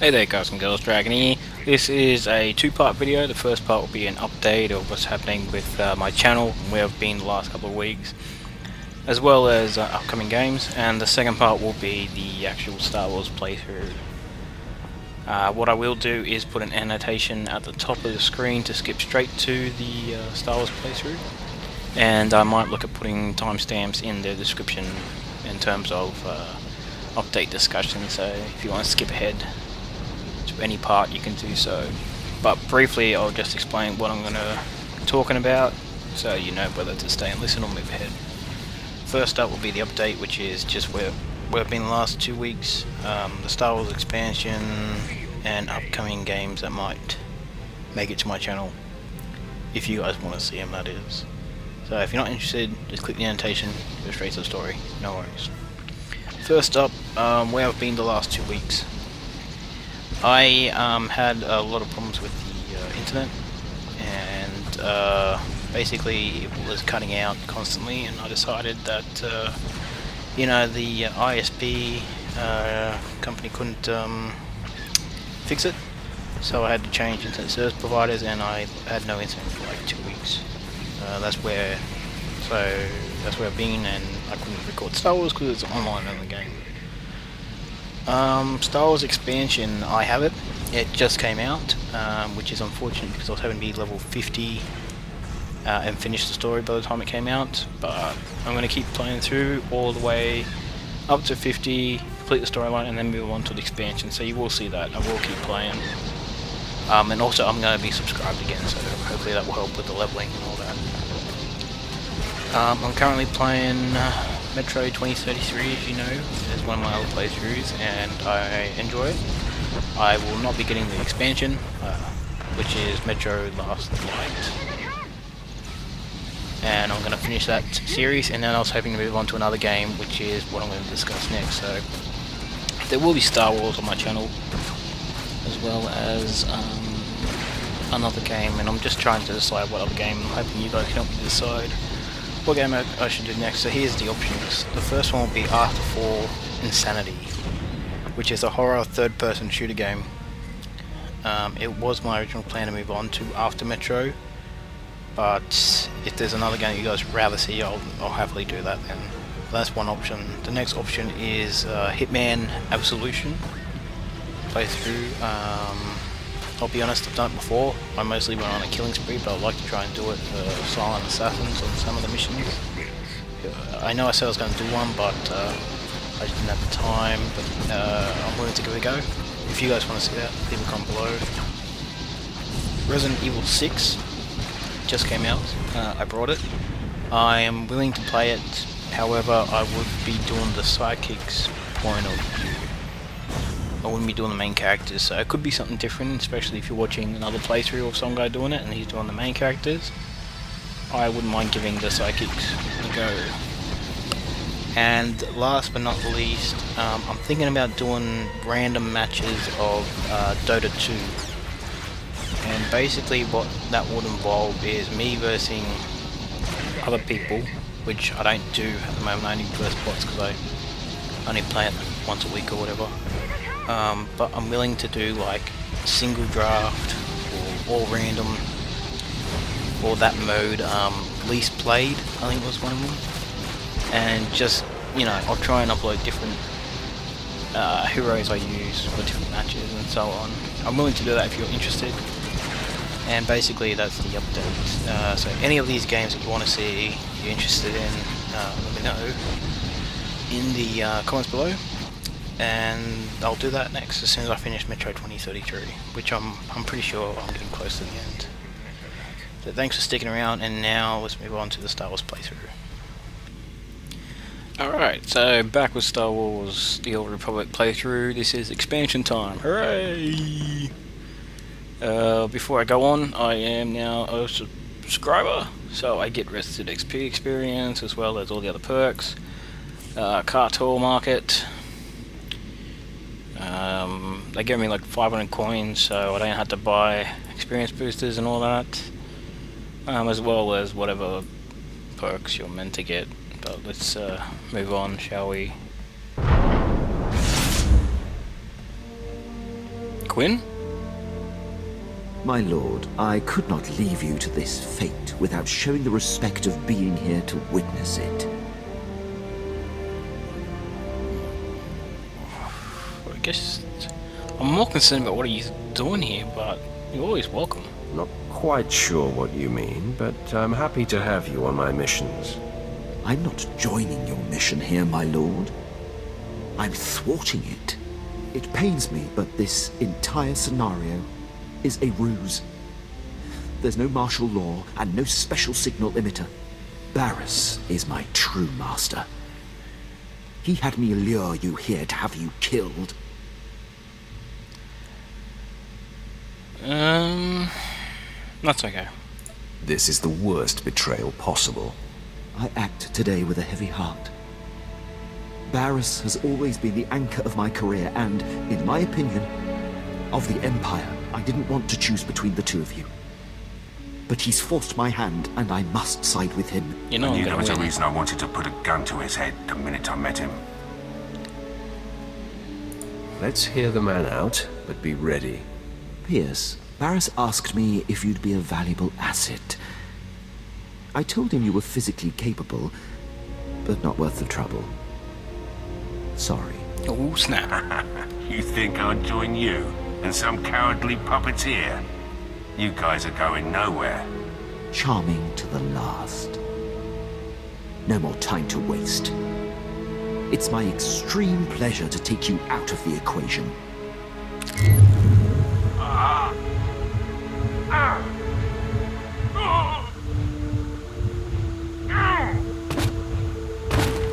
Hey there guys and girls, Dragon here. This is a two-part video. The first part will be an update of what's happening with my channel and where I've been the last couple of weeks, as well as upcoming games, and the second part will be the actual Star Wars playthrough. What I will do is put an annotation at the top of the screen to skip straight to the Star Wars playthrough, and I might look at putting timestamps in the description in terms of update discussion, so if you want to skip ahead to any part you can do so. But briefly I'll just explain what I'm going to be talking about so you know whether to stay and listen or move ahead. First up will be the update, which is just where I've been the last 2 weeks, the Star Wars expansion and upcoming games that might make it to my channel, if you guys want to see them, that is. So if you're not interested, just click the annotation, go straight to the story, no worries. First up, where I've been the last 2 weeks. I had a lot of problems with the internet, and basically it was cutting out constantly, and I decided that you know, the ISP company couldn't fix it, so I had to change internet service providers, and I had no internet for like 2 weeks. That's where I've been, and I couldn't record Star Wars because it's online only game. Star Wars expansion, I have it. It just came out, which is unfortunate because I was having to be level 50 and finish the story by the time it came out. But I'm going to keep playing through all the way up to 50, complete the storyline, and then move on to the expansion. So you will see that. I will keep playing. And also I'm going to be subscribed again, so hopefully that will help with the leveling and all that. I'm currently playing Metro 2033, as you know, as one of my other playthroughs, and I enjoy it. I will not be getting the expansion, which is Metro Last Light, and I'm going to finish that series, and then I was hoping to move on to another game, which is what I'm going to discuss next. So there will be Star Wars on my channel, as well as another game, and I'm just trying to decide what other game. I'm hoping you guys can help me decide what game I should do next. So here's the options. The first one will be AfterFall Insanity, which is a horror third-person shooter game. It was my original plan to move on to after Metro, but if there's another game you guys would rather see, I'll happily do that then. That's one option. The next option is Hitman Absolution playthrough. I'll be honest, I've done it before. I mostly went on a killing spree, but I'd like to try and do it for silent assassins on some of the missions. I know I said I was going to do one, but I just didn't have the time, but I'm willing to give it a go. If you guys want to see that, leave a comment below. Resident Evil 6 just came out. I brought it. I am willing to play it, however I would be doing the sidekick's point of view. I wouldn't be doing the main characters, so it could be something different, especially if you're watching another playthrough of some guy doing it and he's doing the main characters. I wouldn't mind giving the sidekicks a go. And last but not least, I'm thinking about doing random matches of Dota 2. And basically what that would involve is me versing other people, which I don't do at the moment. I only verse bots because I only play it once a week or whatever. But I'm willing to do like single draft or all random, or that mode, least played, I think was one of them. And just, you know, I'll try and upload different heroes I use for different matches and so on. I'm willing to do that if you're interested. And basically that's the update. So any of these games that you want to see, you're interested in, let me know in the comments below. And I'll do that next as soon as I finish Metro 2033, which I'm pretty sure I'm getting close to the end. So thanks for sticking around, and now let's move on to the Star Wars playthrough. Alright, so back with Star Wars The Old Republic playthrough. This is expansion time, hooray! Before I go on, I am now a subscriber, so I get Rested XP experience as well as all the other perks. Cartel Market. They gave me like 500 coins, so I don't have to buy experience boosters and all that, as well as whatever perks you're meant to get. But let's move on, shall we? Quinn? My lord, I could not leave you to this fate without showing the respect of being here to witness it. I guess I'm more concerned about what he's doing here, but you're always welcome. Not quite sure what you mean, but I'm happy to have you on my missions. I'm not joining your mission here, my lord. I'm thwarting it. It pains me, but this entire scenario is a ruse. There's no martial law and no special signal emitter. Barris is my true master. He had me lure you here to have you killed. That's okay. This is the worst betrayal possible. I act today with a heavy heart. Barris has always been the anchor of my career and, in my opinion, of the Empire. I didn't want to choose between the two of you. But he's forced my hand, and I must side with him. You know, I knew there was a win. reason I wanted to put a gun to his head the minute I met him. Let's hear the man out, but be ready. Pierce, Barris asked me if you'd be a valuable asset. I told him you were physically capable, but not worth the trouble. Sorry. Oh, snap. You think I'd join you and some cowardly puppeteer? You guys are going nowhere. Charming to the last. No more time to waste. It's my extreme pleasure to take you out of the equation.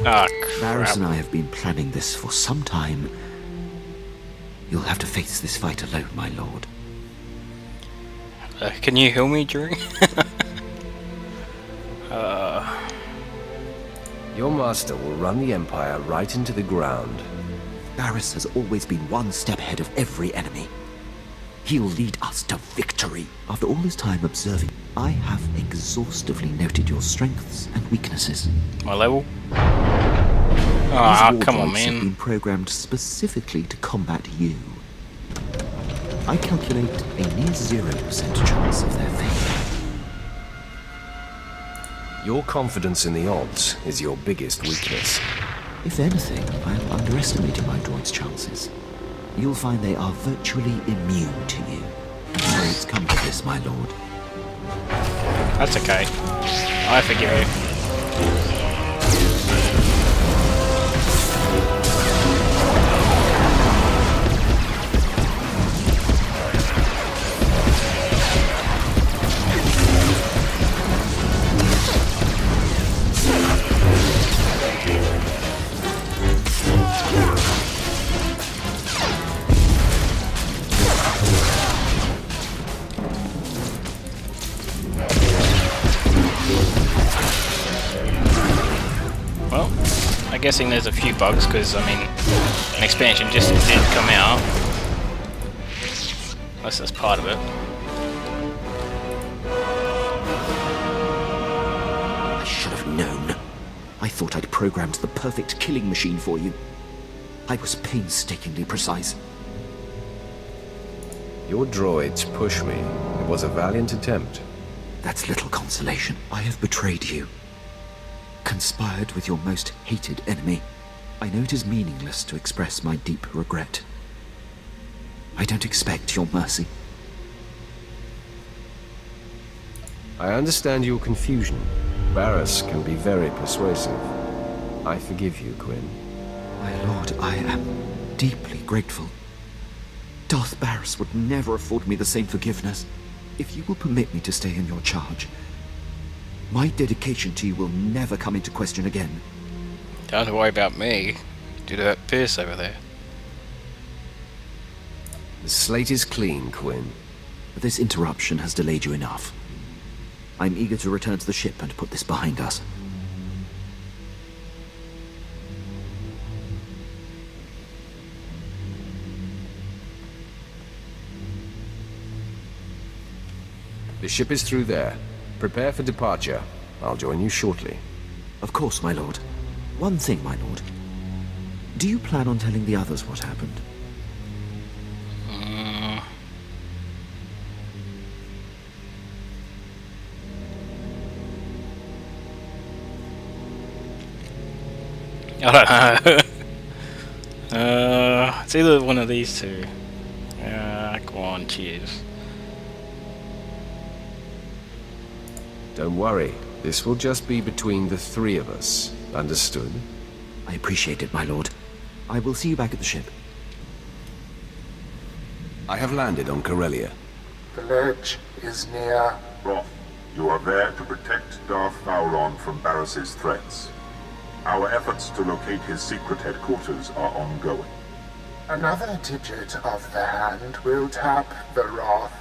Ah, Barris crap. and I have been planning this for some time. You'll have to face this fight alone, my lord. Can you heal me during? Your master will run the Empire right into the ground. Barris has always been one step ahead of every enemy. He'll lead us to victory. After all this time observing, I have exhaustively noted your strengths and weaknesses. My level? These Ah, war come on, droids have been man. programmed specifically to combat you. I calculate a near 0% chance of their fate. Your confidence in the odds is your biggest weakness. If anything, I'm underestimating my droid's chances. You'll find they are virtually immune to you. So it's come to this, my lord. That's okay. I forgive you. Well, I'm guessing there's a few bugs because, I mean, an expansion just did come out. Unless that's part of it. I should have known. I thought I'd programmed the perfect killing machine for you. I was painstakingly precise. Your droids push me. It was a valiant attempt. That's little consolation. I have betrayed you. Conspired with your most hated enemy. I know it is meaningless to express my deep regret. I don't expect your mercy. I understand your confusion. Barris can be very persuasive. I forgive you, Quinn. My lord, I am deeply grateful. Darth Barris would never afford me the same forgiveness. If you will permit me to stay in your charge, my dedication to you will never come into question again. Don't worry about me. Due to that Pierce over there. The slate is clean, Quinn. This interruption has delayed you enough. I'm eager to return to the ship and put this behind us. The ship is through there. Prepare for departure. I'll join you shortly. Of course, my lord. One thing, my lord. Do you plan on telling the others what happened? I don't know. It's either one of these two. Go on, cheers. Don't worry. This will just be between the three of us. Understood? I appreciate it, my lord. I will see you back at the ship. I have landed on Corellia. The ledge is near. Roth, you are there to protect Darth Vowron from Barris's threats. Our efforts to locate his secret headquarters are ongoing. Another digit of the hand will tap the Roth.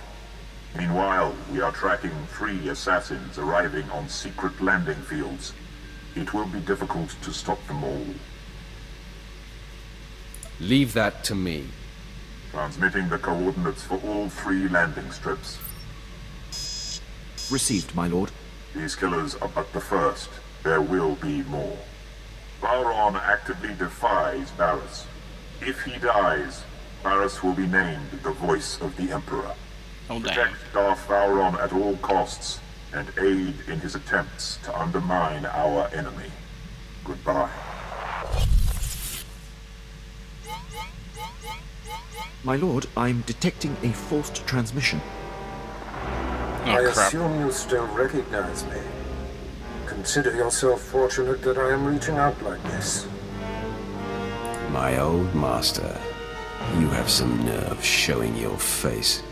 Meanwhile, we are tracking 3 assassins arriving on secret landing fields. It will be difficult to stop them all. Leave that to me. Transmitting the coordinates for all 3 landing strips. Received, my lord. These killers are but the first. There will be more. Vowron actively defies Barris. If he dies, Barris will be named the voice of the Emperor. Oh, damn. Protect Darth Vowron at all costs, and aid in his attempts to undermine our enemy. Goodbye. My lord, I'm detecting a forced transmission. I Oh, crap. assume you still recognize me. Consider yourself fortunate that I am reaching out like this. My old master. You have some nerve showing your face.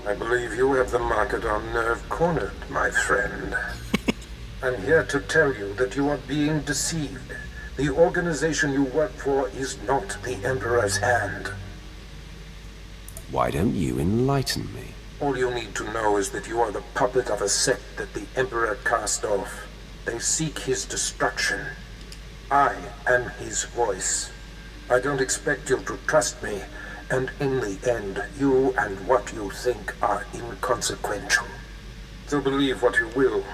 I believe you have the market on nerve cornered, my friend. I'm here to tell you that you are being deceived. The organization you work for is not the Emperor's hand. Why don't you enlighten me? All you need to know is that you are the puppet of a sect that the Emperor cast off. They seek his destruction. I am his voice. I don't expect you to trust me, and in the end, you and what you think are inconsequential. So believe what you will,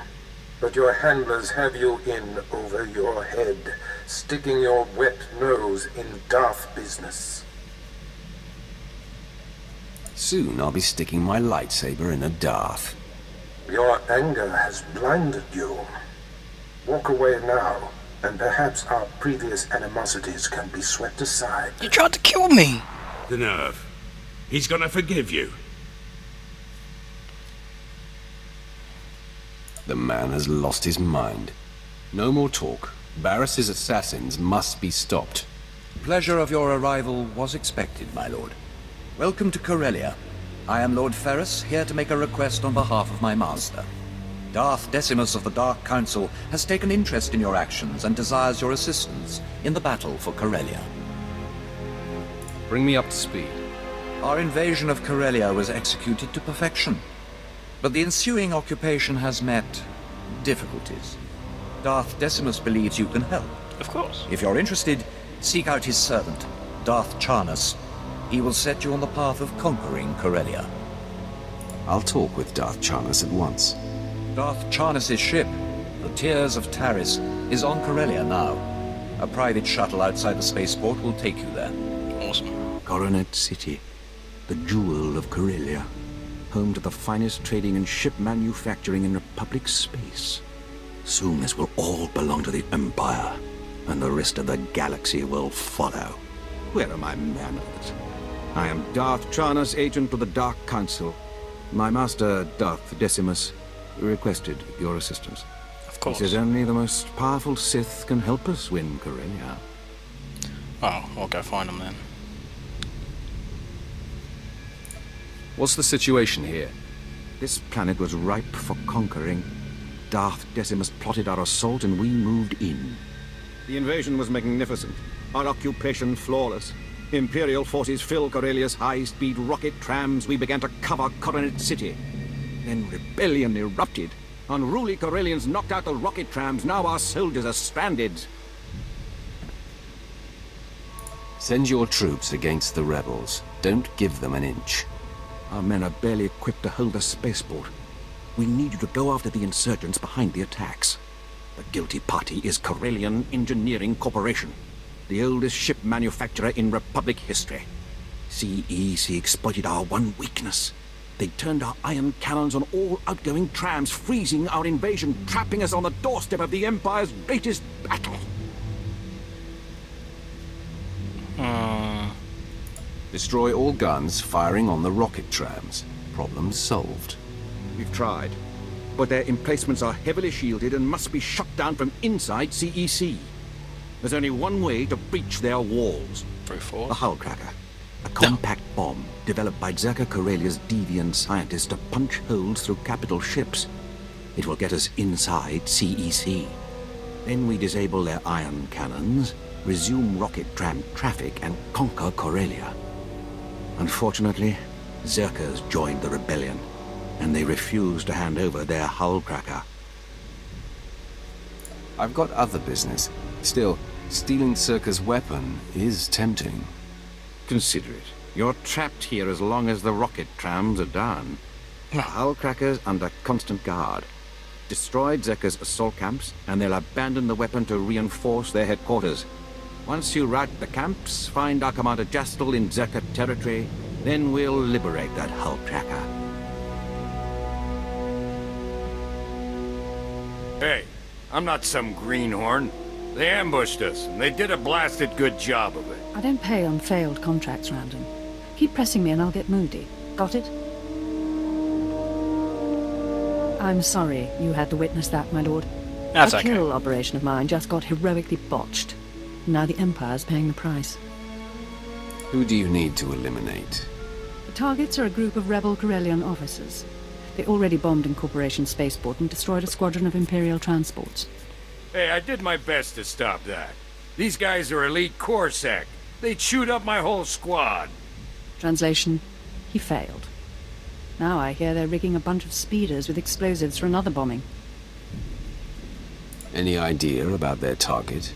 but your handlers have you in over your head, sticking your wet nose in Darth business. Soon I'll be sticking my lightsaber in a Darth. Your anger has blinded you. Walk away now, and perhaps our previous animosities can be swept aside. You tried to kill me! The nerve. He's gonna forgive you. The man has lost his mind. No more talk. Barris's assassins must be stopped. Pleasure of your arrival was expected, my lord. Welcome to Corellia. I am Lord Ferrus, here to make a request on behalf of my master. Darth Decimus of the Dark Council has taken interest in your actions and desires your assistance in the battle for Corellia. Bring me up to speed. Our invasion of Corellia was executed to perfection, but the ensuing occupation has met difficulties. Darth Decimus believes you can help. Of course. If you're interested, seek out his servant, Darth Charnus. He will set you on the path of conquering Corellia. I'll talk with Darth Charnus at once. Darth Charnus' ship, the Tears of Taris, is on Corellia now. A private shuttle outside the spaceport will take you there. Awesome. Coronet City, the jewel of Corellia, home to the finest trading and ship manufacturing in Republic space. Soon this will all belong to the Empire, and the rest of the galaxy will follow. Where are my manners? I am Darth Charnus, agent of the Dark Council. My master, Darth Decimus, requested your assistance. Of course. He says only the most powerful Sith can help us win Corellia. Oh, I'll go find them then. What's the situation here? This planet was ripe for conquering. Darth Decimus plotted our assault and we moved in. The invasion was magnificent. Our occupation flawless. Imperial forces filled Corellia's high-speed rocket trams. We began to cover Coronet City. Then rebellion erupted. Unruly Corellians knocked out the rocket trams. Now our soldiers are stranded. Send your troops against the rebels. Don't give them an inch. Our men are barely equipped to hold the spaceport. We need you to go after the insurgents behind the attacks. The guilty party is Corellian Engineering Corporation, the oldest ship manufacturer in Republic history. CEC exploited our one weakness. They turned our iron cannons on all outgoing trams, freezing our invasion, trapping us on the doorstep of the Empire's greatest battle. Destroy all guns firing on the rocket trams. Problem solved. We've tried, but their emplacements are heavily shielded and must be shut down from inside CEC. There's only one way to breach their walls. Brute force. The hull cracker. A compact bomb developed by Zerka Corellia's deviant scientists to punch holes through capital ships. It will get us inside CEC. Then we disable their ion cannons, resume rocket tram traffic, and conquer Corellia. Unfortunately, Zerka's joined the rebellion, and they refuse to hand over their hull cracker. I've got other business. Still, stealing Circa's weapon is tempting. Consider it. You're trapped here as long as the rocket trams are down. The hull cracker's under constant guard. Destroy Zerka's assault camps, and they'll abandon the weapon to reinforce their headquarters. Once you rout the camps, find our Commander Jastel in Zerka territory, then we'll liberate that hull cracker. Hey, I'm not some greenhorn. They ambushed us, and they did a blasted good job of it. I don't pay on failed contracts, Random. Keep pressing me and I'll get moody. Got it? I'm sorry you had to witness that, my lord. That's A okay. kill operation of mine just got heroically botched. Now the Empire's paying the price. Who do you need to eliminate? The targets are a group of rebel Corellian officers. They already bombed Incorporation Spaceport and destroyed a squadron of Imperial transports. Hey, I did my best to stop that. These guys are elite Corsac. They'd shoot up my whole squad. Translation, he failed. Now I hear they're rigging a bunch of speeders with explosives for another bombing. Any idea about their target?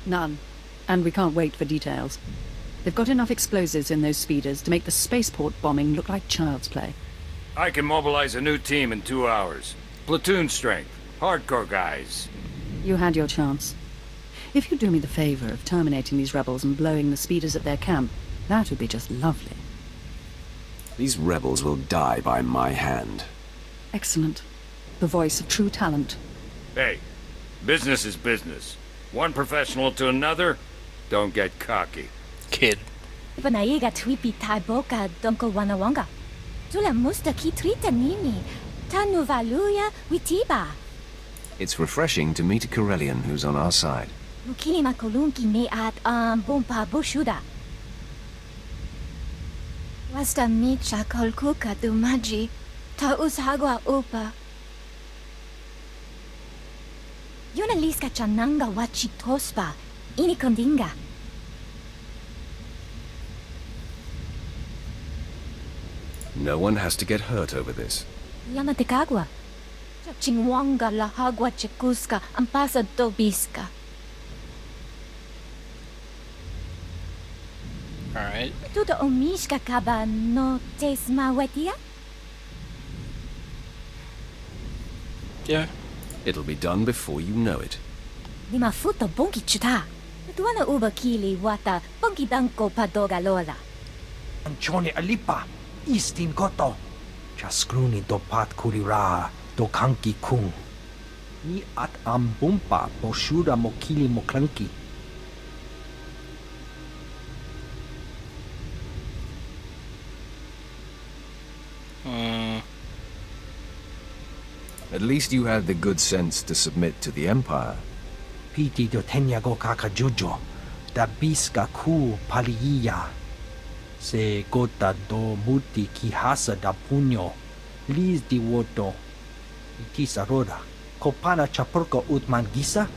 None. And we can't wait for details. They've got enough explosives in those speeders to make the spaceport bombing look like child's play. I can mobilize a new team in 2 hours. Platoon strength. Hardcore guys. You had your chance. If you do me the favor of terminating these rebels and blowing the speeders at their camp, that would be just lovely. These rebels will die by my hand. Excellent. The voice of true talent. Hey, business is business. One professional to another, don't get cocky. Kid. Panaiga twipi tai boka donko wanawanga. Tula musta ki trita nini. Tanu valuya witiba. It's refreshing to meet a Corellian who's on our side. Mukilima kolunki ne at bompa bushuda. Wasta micha kolkuka dumaji. Ta ushagwa upa. Yuna liska chananga wachi tospa. Ini kondinga. No one has to get hurt over this. Lama de kagwa. Chingwanga la hagwa chekuska ampasa dobiska. Alright. Tudo omishka kaba no tesma wetia? Yeah. It'll be done before you know it. Lima futo bonki chuta. Tuana uba kili wata bonki danko padoga lola. Anchone alipa. Istin koto. Chaskruni do pat kurira do kanki kung. Ni at ambumpa boshura mokili moklanki. At least you had the good sense to submit to the Empire. Piti do tenya go kaka jujo. Da biska ku paliya. Se gota do muti ki hasa da puño. Liz di woto. Itisa roda. Kopana chapurko utman gisa?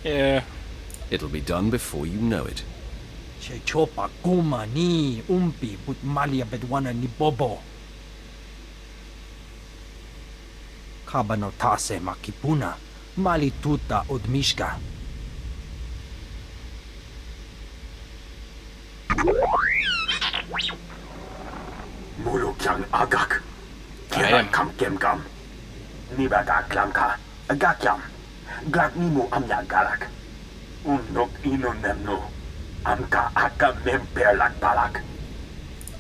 Yeah. It'll be done before you know it. Che chopa kuma ni umpi but malia bedwana ni bobo. Kabano tase makipuna. Mali tuta odmishka. Mulukyang agak. Kiran kam gemgam. Nibaga klamka. Agakyam. Glagnimu amya galak. Unok inunemno. Amka aka memperlak balak.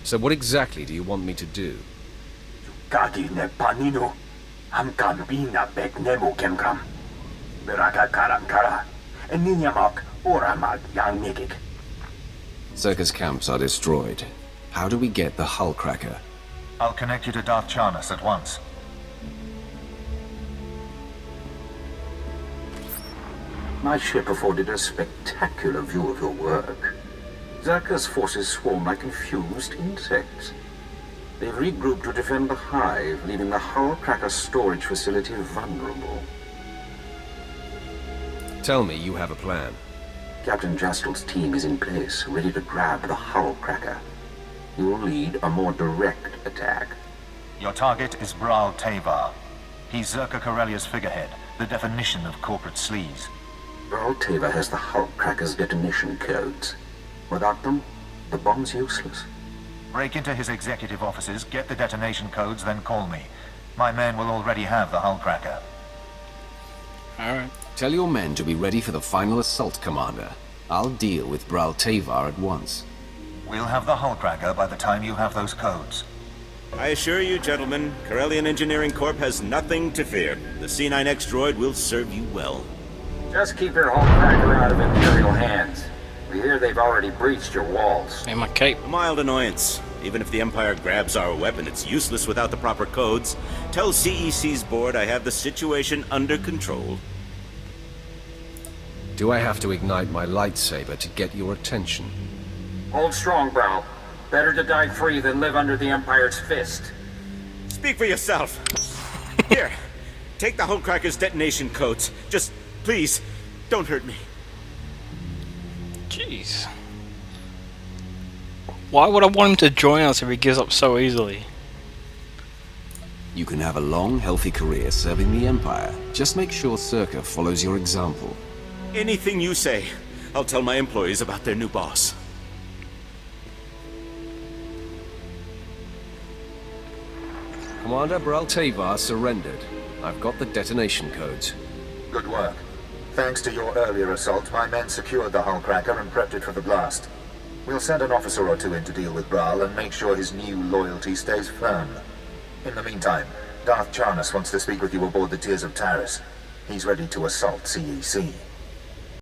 So what exactly do you want me to do? Kagi ne panino. Amkam bina bek nemo gemgam. Beraka karankara. Ninyamak oramag yang nigik. Zerka's camps are destroyed. How do we get the hull cracker? I'll connect you to Darth Charnas at once. My ship afforded a spectacular view of your work. Zerka's forces swarm like confused insects. They've regrouped to defend the hive, leaving the hull cracker storage facility vulnerable. Tell me you have a plan. Captain Jastel's team is in place, ready to grab the hull cracker. You will lead a more direct attack. Your target is Bral Tavar. He's Zerka Corellia's figurehead, the definition of corporate sleaze. Bral Tavar has the hull cracker's detonation codes. Without them, the bomb's useless. Break into his executive offices, get the detonation codes, then call me. My men will already have the hull cracker. Alright. Tell your men to be ready for the final assault, Commander. I'll deal with Bral Tavar at once. We'll have the hull cracker by the time you have those codes. I assure you, gentlemen, Corellian Engineering Corp has nothing to fear. The C9X droid will serve you well. Just keep your hull cracker out of Imperial hands. We hear they've already breached your walls. And my cape. A mild annoyance. Even if the Empire grabs our weapon, it's useless without the proper codes. Tell CEC's board I have the situation under control. Do I have to ignite my lightsaber to get your attention? Hold strong, Bral. Better to die free than live under the Empire's fist. Speak for yourself. Here, take the hull cracker's detonation codes. Just, please, don't hurt me. Jeez. Why would I want him to join us if he gives up so easily? You can have a long, healthy career serving the Empire. Just make sure Zerka follows your example. Anything you say, I'll tell my employees about their new boss. Commander, Bral Tavar surrendered. I've got the detonation codes. Good work. Thanks to your earlier assault, my men secured the hull cracker and prepped it for the blast. We'll send an officer or two in to deal with Bral and make sure his new loyalty stays firm. In the meantime, Darth Charnas wants to speak with you aboard the Tears of Taris. He's ready to assault CEC.